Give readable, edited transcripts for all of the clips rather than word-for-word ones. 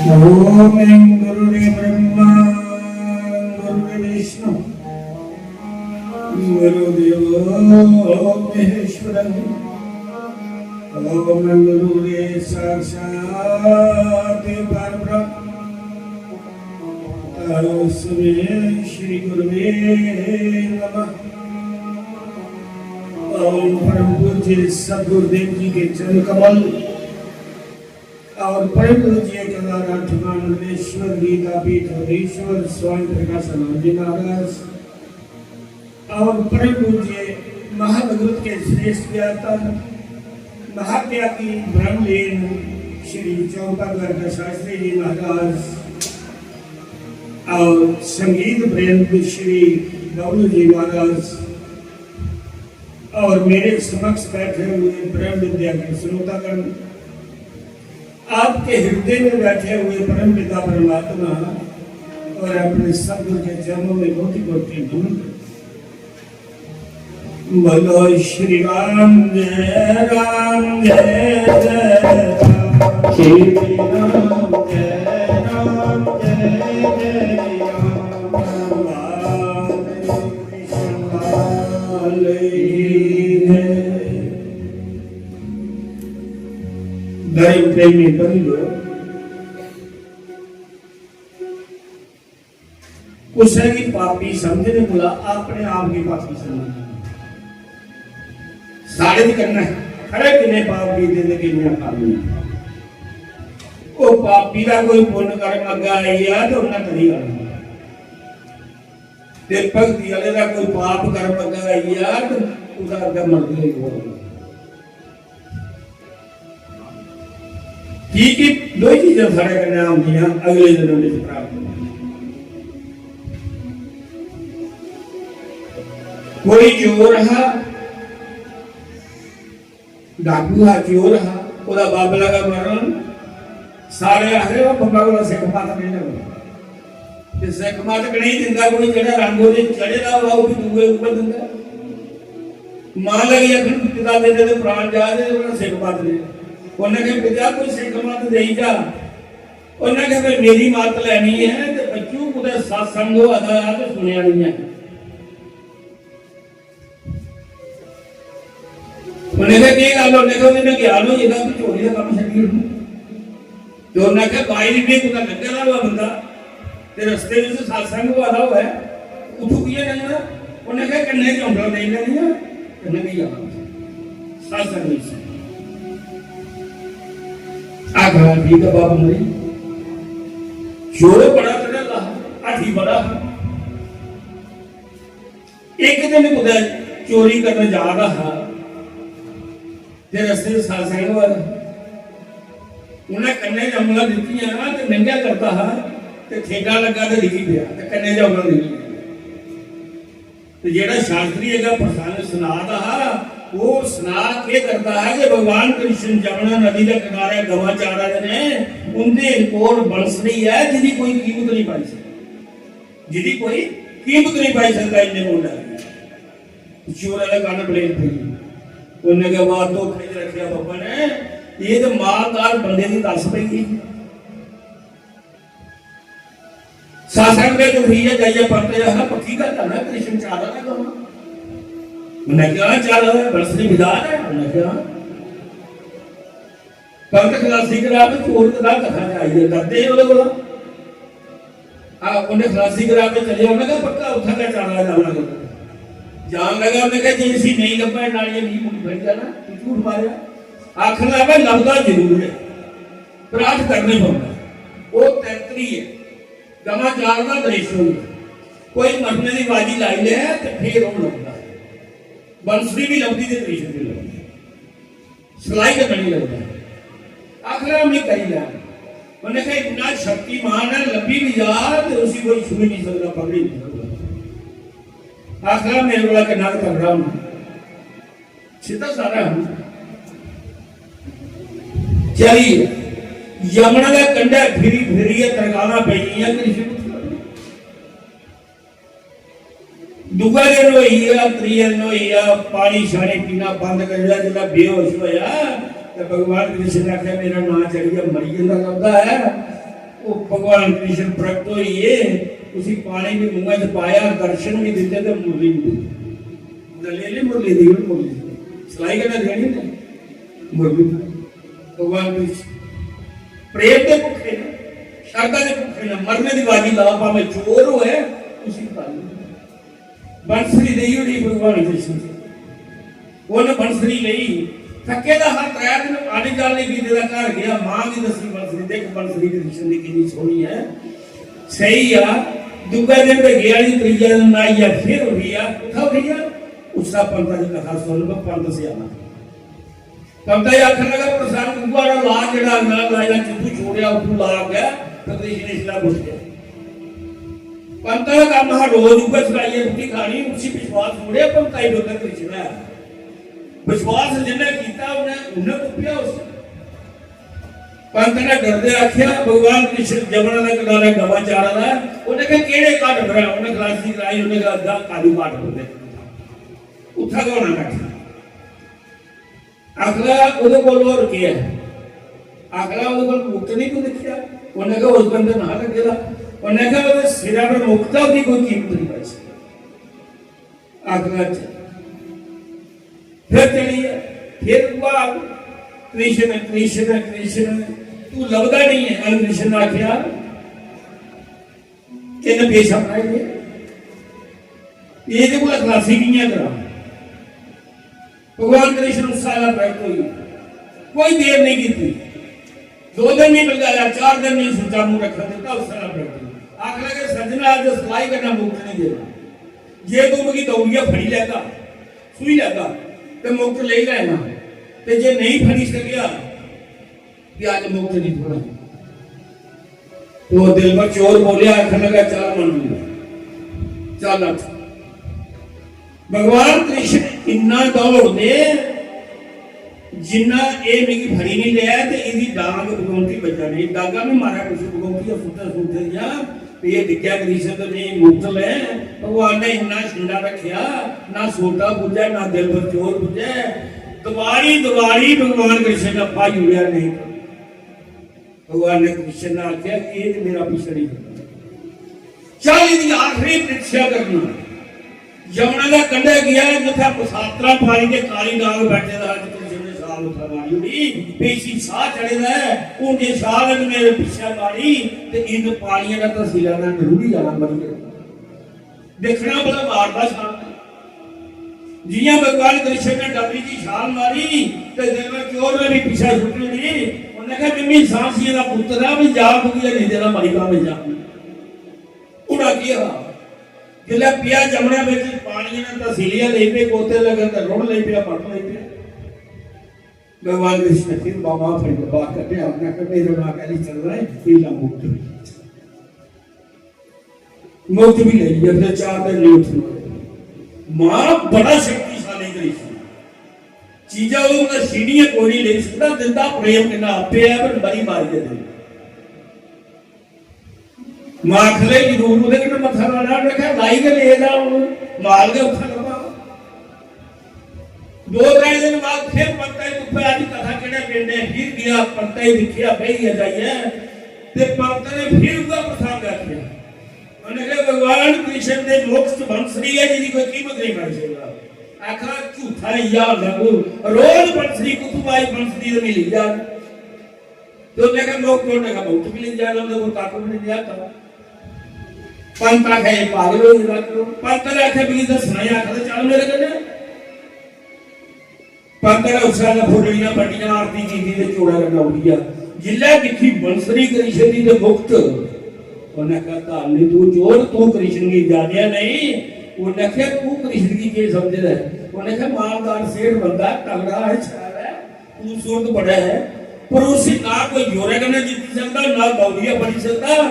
ओम गुरुदेव ब्रह्मा गुरुदेव विष्णु गुरुदेवो महेश्वर ओम गुरुदेव साक्षात् परब्रह्म तस्मै श्री गुरुवे नमः। ओम परम पूज्य सद्गुरुदेव जी के चरण कमल और परम पूज्य केदारनाथ मंडलेश्वर गीता पीठ ईश्वर स्वामी प्रकाशानंद जी महाराज और परम पूज्य महाभगवत के श्रेष्ठ ज्ञाता महात्यागी ब्रह्मलीन श्री चौपागढ़ शास्त्री जी महाराज और संगीत प्रेम श्री बबलू जी महाराज और मेरे समक्ष बैठे हुए ब्रह्म विद्या के श्रोतागण, आपके हृदय में बैठे हुए परम पिता परमात्मा और अपने सद्गुरु के चरणों में कोटि कोटि नमन। बोलो श्री राम जय राम जय जय राम, श्री राम जय राम जय जय राम, धर्म प्रेमी बंधु, कुछ है कि पापी समझने बोला अपने आप की पापी समझना सारे भी करना है। खड़े किन्ने पाप की जिंदगी में पापी वो पापी का कोई पुण्य कर्म अगा आई है तो उन्हें करी करना ते भक्ति वाले का कोई पाप कर्म अगा आई है तो उसका अगा मर गए। ठीक है, दो ही चीजें सारे करने आती हैं अगले जन्म में प्राप्त होंगी। कोई चोर है डाकू है चोर है ओदा बाप लगा मरण सारे आखिर वो पप्पा को सिख मात नहीं लगा ते सिख मात नहीं दिंदा कोई जेड़ा रंगो दे चढ़ेदा वो भी दूए ऊपर दिंदा मां लगी फिर पिता दे दे प्राण जा दे सिख मात नहीं उन्हें कहा पिता कोई सिख मत दे जा उन्हें कहा मेरी मत लेनी है तो बच्चों कुछ सत्संग अदा तो सुनिया नहीं है। उन्हें कहा की गल उन्हें कहा उन्हें ज्ञान हो जाएगा कि चोरी का काम छड़ी तो उन्हें कहा बाई भी कुछ लगे हुआ बंदा तो रस्ते में सत्संग अदा हुआ है उठू की जाना उन्हें कहा कन्ने चौंका नहीं लेनी है कन्ने नहीं जाना सत्संग नहीं आखिर ठीक है बाबू मरी चोर बड़ा चढ़ा हाथी बड़ा एक दिन कुछ चोरी करने जा रहा रस्ते में सत्संग हुआ उन्हें कन्ने जंगल दी ना तो नंगा करता है तो ठेका लगा तो लिखी गया तो कन्ने जंगल निकल तो जेड़ा शास्त्री है प्रसंग सुनाता है वो सुना के करता है कि भगवान कृष्ण जमुना नदी के किनारे गवा चारा ने उनके कोल बंसरी है जिदी कोई कीमत नहीं पाई सकती जिदी कोई कीमत नहीं पाई सकता इन्ने मुंडा चोर वाले कान ब्लेम थे उन्हें के बाद दो खरीद रखिया बाबा ने ये तो मां काल बंदे की दस पई सासंग में जो ही है जाइए पढ़ते है पक्की का ना कृष्ण चारा ना गवा उन्हें क्या चाल है बरसरी विधान है उन्हें क्या पंत खलासी करा के चोर का कथा चाहिए करते हैं बोले उन्हें खलासी करा के चले उन्हें कहा पक्का उठा का चाला जाना जान लगा उन्हें कहा जी इसी नहीं लगा नालियां नहीं मुड़ी भर जाना झूठ मारा आखिर लगा लगता जरूर है प्रार्थ करने पड़ता वो तैतरी है गमा चार का दृश्य कोई मरने की बाजी लाई ले तो फिर वो लगता बंसरी भी लगती थी कृष्ण भी लगती सिलाई का नहीं लगता आखिर हमने कही लिया उन्हें कहा इतना शक्तिमान है लंबी भी जा तो उसी कोई छू नहीं सकता पकड़ी नहीं सकता आखिर मेरे वाला के नाक कर रहा हूं सीधा सारा हम चलिए यमुना का कंडा फिरी फिरी तरकाना पई है कृष्ण दुआ दिन होई त्रीए दिन होई पानी शानी पीना बंद कर दिया जब बेहोश होया तो भगवान कृष्ण ने आख्या मेरा नाम चढ़िया मरी जाता लगता है वो भगवान कृष्ण प्रकट हुई है, उसी पानी भी मुंह में पाया, दर्शन भी देते थे, मुरली भी देते, ले ले मुरली दी, मुरली सिलाई करना देनी नहीं, मुरली भगवान कृष्ण प्रेम के भुखे ने, श्रद्धा के भुखे ने, मरने की बाजी ला पावे चोर हो है उसी पाली बंसरी दी हुई भगवान कृष्ण ਉਹਨੇ ਬੰਸਰੀ ਲਈ ਥੱਕੇ ਦਾ ਹੱਥ ਆਇਆ ਤੇ ਪਾਣੀ ਗੱਲ ਨਹੀਂ ਪੀਂਦੇ ਦਾ ਘਰ ਗਿਆ ਮਾਂ ਦੀ ਦਸੀ ਬੰਸਰੀ ਦੇਖ ਬੰਸਰੀ ਦੀ ਕ੍ਰਿਸ਼ਨ ਦੀ ਕਿੰਨੀ ਸੋਹਣੀ ਹੈ ਸਹੀ ਆ ਦੂਜੇ ਦਿਨ ਤੇ ਗਿਆ ਨਹੀਂ ਤੀਜੇ ਦਿਨ ਆਈ ਆ ਫਿਰ ਹੋਈ ਆ ਉਠਾ ਗਈ ਆ ਉਸਾ ਪੰਤਾ ਦੀ ਕਥਾ ਸੁਣ ਲਓ ਪੰਤ ਸੇ ਆਣਾ ਪੰਤਾ ਇਹ ਆਖਣ ਲੱਗਾ ਪ੍ਰਸਾਦ ਗੁਆਰਾ ਲਾ ਜਿਹੜਾ ਨਾ ਲਾਇਆ ਚਿੱਤੂ ਛੋੜਿਆ ਉਹ ਲਾ ਗਿਆ ਤੇ ਕ੍ਰਿਸ਼ਨ ਇਸਲਾ ਬੁੱਝ ਗਿਆ पंत का काम है रोज ऊपर चलाइए रोटी खानी उसी विश्वास मुड़े पंता ही डोकर कृष्ण है विश्वास जिन्हें किया उन्हें कुपिया उस पंत ने डरदे आख्या भगवान कृष्ण जमुना का किनारे गवा चारा था उन्हें कहा केड़े काट भरा उन्हें खलासी कराई उन्हें कहा अद्धा कालू काट बोले उठा को ना काट अगला उधर कोल और किया अगला उधर कोल मुक्त नहीं को देखिया उन्हें कहा उस बंदे ना लगेगा उन्हें कहा वो सिरा पर मुक्ता की कोई कीमत नहीं बची आगरा फिर चलिए फिर बात कृष्ण कृष्ण कृष्ण तू लगता नहीं है अन कृष्ण आख्या कि न पेश अपनाइए ये जो बोला खलासी किया करा भगवान कृष्ण उस साल प्रकट हुई कोई देर नहीं की थी 2 दिन नहीं लगाया 4 दिन नहीं सोचा मुंह रखा देता उस साल प्रकट आख लगे सजना आज सिलाई करना मुक्त नहीं देना जे तुम की दौड़िया फड़ी लेगा सुई लेगा तो मुक्त ले लेना तो जे नहीं फड़ी सकिया कि आज मुक्त नहीं थोड़ा तो दिल में चोर बोलिया आख लगा चल मन चल भगवान कृष्ण इन्ना दौड़ दे जिन्ना ये मेरी फड़ी नहीं लिया तो इदी डांग भगवंती बचा नहीं डांगा में मारा कुछ भगवंती फुटा फुटे या ये दिखा कृष्ण तो नहीं मुक्तल है भगवान ने इन्ना छिंडा रखा ना सोटा बुझे ना दिल पर चोर बुझे दवारी दवारी भगवान कृष्ण का पा जुड़िया नहीं भगवान ने कृष्ण ने आख्या ये मेरा पीछे नहीं चल इसकी आखिरी परीक्षा करना यमुना का कंढे गया जिथे पसात्रा पानी के काली नाग बैठे था पेशी साह चढ़ेदा है उनके साह ने मेरे पीछे मारी ते इन पानियां दा तहसीला ना जरूरी जाना मरी देखना बड़ा मारदा शान जिया भगवान कृष्ण ने डबरी की छाल मारी ते दिल में चोर ने भी पीछे छुट्टी दी उन्हें कहा मिम्मी सांसिया दा पुत्र भी जा बुगिया नहीं देना मरी का में जा उड़ा किया जिला पिया जमुना में पानी ने तहसीलियां ले पे कोते लगे ते रोड ले पिया पट ले पिया भगवान कृष्ण फिर बाबा फिर बात करते हैं अपना करते रहा कैली चल रहा है पीला मुक्त भी ले लिया फिर 4 दिन नहीं उठ मां बड़ा शक्तिशाली कृष्ण चीजा वो सीढ़ियां कोई नहीं ले सकता जिंदा प्रेम के ना आपे है पर बड़ी मार दे मां खले जरूर उधर के मथा ना रखा लाई के ले जा मार के उठा लगा 2-3 दिन बाद फिर पंता ही ऊपर आज कथा केड़े पिंड है फिर गया पंता ही दिखिया बही जाइए ते पंत ने फिर उसका प्रसाद रखिया उन्हें कहा भगवान कृष्ण दे मोक्ष बंसरी है जिसकी कोई कीमत नहीं कर सकता आखिर झूठा या लगू रोज बंसरी कुतुबाई बंसरी तो मिल जा तो उन्हें कहा मोक्ष तोड़ने का बहुत मिल जाएगा उन्हें वो ताकत नहीं दिया था पंत आखे पागल हो गया पंत ने आखे भी दसना आखिर चल मेरे कने पंतरा उसाला फुड़ियां बड़ियां आरती कीती ते चोड़ा करना उड़िया जिला दिखी बंसरी कृष्ण दी ते मुक्त उन्हें कहा ताली तू चोर तू कृष्ण की जानिया नहीं उन्हें कहा तू कृष्ण की के समझदा है उन्हें कहा मालदार सेठ बंदा तगड़ा है छार है तू सूरत बड़ा है पर उसे ना कोई जोरे करने जीत सकता ना दौड़िया बनी सकता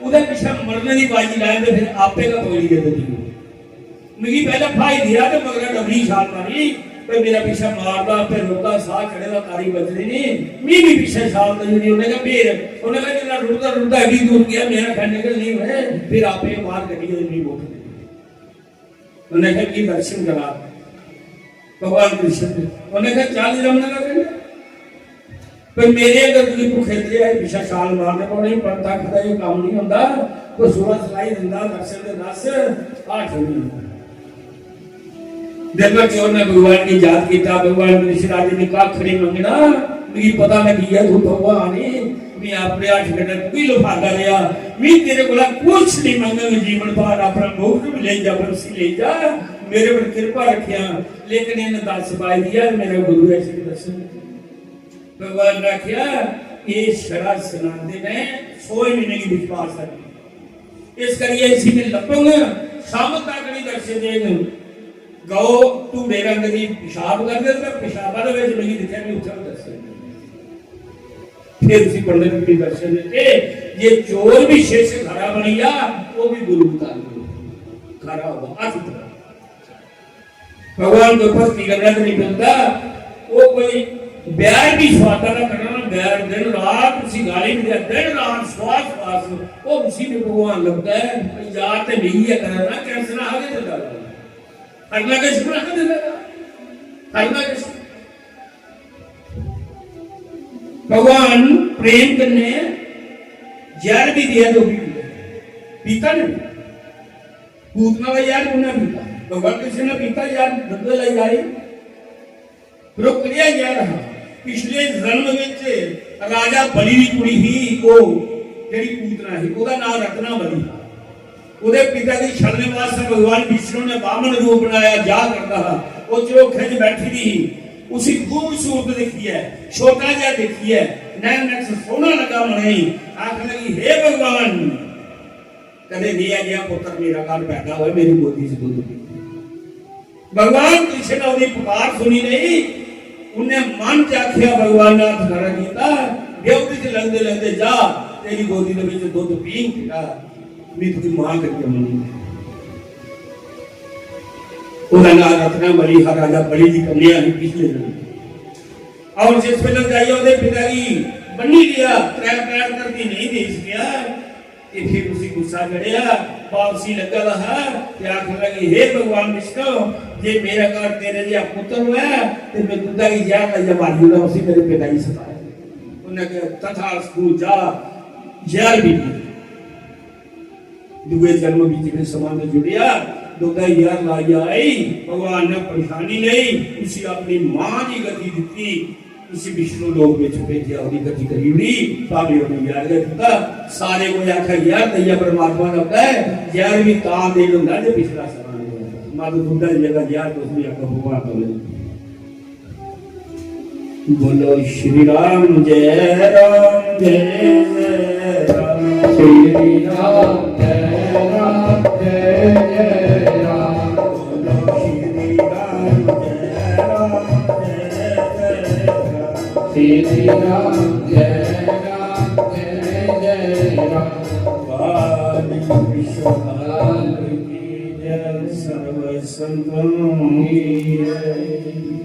उधर पीछे मरने की बाजी लाए तो फिर आपे का पकड़ी गए थे मिगी पहले भाई दिया तो मगर डबरी छाल मारी पे मेरा पीछे मारदा फिर रोका साह चढ़ेगा तारी बजनी नहीं मी भी पीछे छाल नहीं उन्हें कहा फिर उन्हें कहा जितना रुड़ता रुड़ता अभी दूर गया मेरा खैर निकल नहीं है फिर आपे मार कटी नहीं बोल उन्हें कहा कि दर्शन करा भगवान कृष्ण उन्हें कहा 40 रमना का पर मेरे अगर तुझे भुखे ते आए पिछा छाल मारने पौने पर तक का ये काम नहीं होता तो सूरज सलाई दिंदा दर्शन दे दस आ ठंडी देखो चोर ने भगवान की याद किया भगवान विश्राज ने का खड़ी मंगना मुझे पता लगी है तू भगवान है मैं अपने 8 घंटे कोई लफादा लिया मैं तेरे को कुछ नहीं मंगूंगा जीवन भर अपना भोग भी ले जा बंसी ले जा मेरे पर कृपा रखिया लेकिन इन्हें 10 पाई दिया मेरा गुरु ऐसे दर्शन भगवान रखिया ये शराब सुनाते में 100 महीने की विश्वास है इस करिए इसी में लपंग शाम तक नहीं दर्शन देंगे गौ तू मेरा कभी पेशाब कर दे तो पेशाबा दे विच नहीं दिखा नहीं उठा दर्शन फिर उसी पंडित की दर्शन देते ये चोर भी शेष खड़ा बन गया वो भी गुरु का खड़ा हुआ अच्छी तरह भगवान के पास निकलना तो नहीं मिलता वो कोई बैर भी स्वादा ना करना बैर दिन रात उसी गाली में दिन रात श्वास श्वास वो उसी में भगवान लगता है याद तो नहीं है करना कैसे ना आगे चलता है अगला कैसे पूरा कर देगा अगला कैसे भगवान प्रेम करने जहर भी दिया तो भी पीता नहीं पूतना का यार उन्हें पीता भगवान किसी ने पीता यार बदले लाई आई रुक लिया जा रहा पिछले जन्म में राजा बलि की कुड़ी ही वो जेडी पूतना है ਉਹਦਾ नाम रत्ना बलि ਉਹਦੇ पिता की छलने वास्ते भगवान विष्णु ने वामन रूप बनाया जा करता था वो जो खिंच बैठी थी उसी खूबसूरत देखी है छोटा जा देखी है नैन नक्श सोना लगा मने आंख लगी हे भगवान कदे दिया गया पुत्र मेरा काल पैदा हुआ मेरी गोदी से दूध पी भगवान कृष्ण ने उसकी पुकार सुनी नहीं उन्हें मन चाखिया भगवान ने खड़ा किया देवती से लगते लगते जा तेरी गोदी के बीच दूध पी मैं तुझे मां करके मनी ਉਹਦਾ ਨਾਮ ਰਤਨਾ ਬਲੀ ਰਾਜਾ ਬਲੀ ਦੀ ਕੰਨਿਆ ਹੀ ਪਿਛਲੇ ਜਨਮ और जिस पे लग जाइए ਉਹਦੇ पिता की बन्नी लिया पैर पैर करके नहीं दे सकिया ये फिर उसी गुस्सा चढ़िया वापसी लगा रहा कि आंख लगी हे भगवान विष्णु ये मेरा घर तेरे लिए पुत्र हुआ तो मैं पिता की जान का जब मारी ना उसी मेरे पिता ही सताया उन्होंने कहा तथा स्कूल जा जहर भी दुए जन्म बीच में संबंध जुड़िया दुदा यार लाया आई भगवान ने परेशानी नहीं उसी अपनी मां की गति दी उसी विष्णु लोक में छुपे थे और गति करी हुई बाबी ने यार गया सारे को आखा यार दैया परमात्मा ने होता है यार भी ता दे हुंदा जे पिछला समान मां दुदा जगह यार तो उसमें आका भगवान बोले बोलो श्री राम जय राम जय राम श्री राम जय राम जय जय राम बोलो श्री राम जय राम जय जय राम श्री राम जय राम जय जय राम वाणी विश्वकाल की जय सर्व संतों की जय।